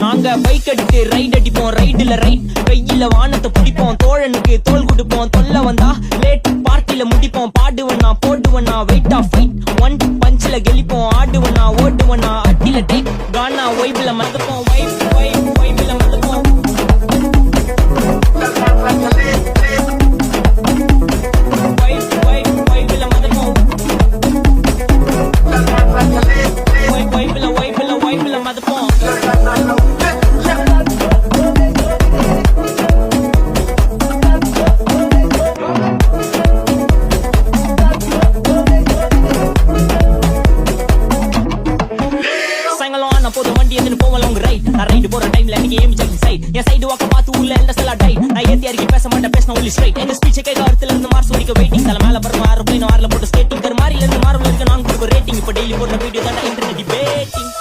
நாங்க பைக் எடுத்து ரைட் அடிப்போம், ரைடுல ரைட் வெயில வானத்தை பிடிப்போம், தோழனுக்கு தோல் கொடுப்போம், தொல்ல வந்தா லேட் பார்ட்டில முடிப்போம், பாடுவனா போடுவனா வெயிட் ஆஃப் ஃபைட் ஒன் பஞ்சில கெளிப்போம், ஆடுவனா ஓடுவனா அட்டில டைட் கானா வைப்ல மதப்போம், வைப்ல மதப்போம். நான் ரைடு போற டைம்ல நீங்க ஏமி ஜக்கிங் சைட் என் சைடு வாக்க பார்த்து ஊர்ல எந்த செல்லா டை நான் ஏத்தி அறிக்கை பேச மாட்டேன் பேசின ஒன்லி ஸ்ட்ரைட் எங்க ஸ்பீச் கேட்க அர்த்தத்துல இருந்து மார்ஸ் வரைக்கும் வெயிட்டிங் தலை மேல பறக்கும் ஆறு பிளைன் ஆறுல போட்டு ஸ்கேட்டிங் மாறில இருந்து மார்வல் இருக்கு நான் கொடுக்க ரேட்டிங் இப்ப டெய்லி போடுற வீடியோ தான் இன்டர்நெட் டிபேட்டிங்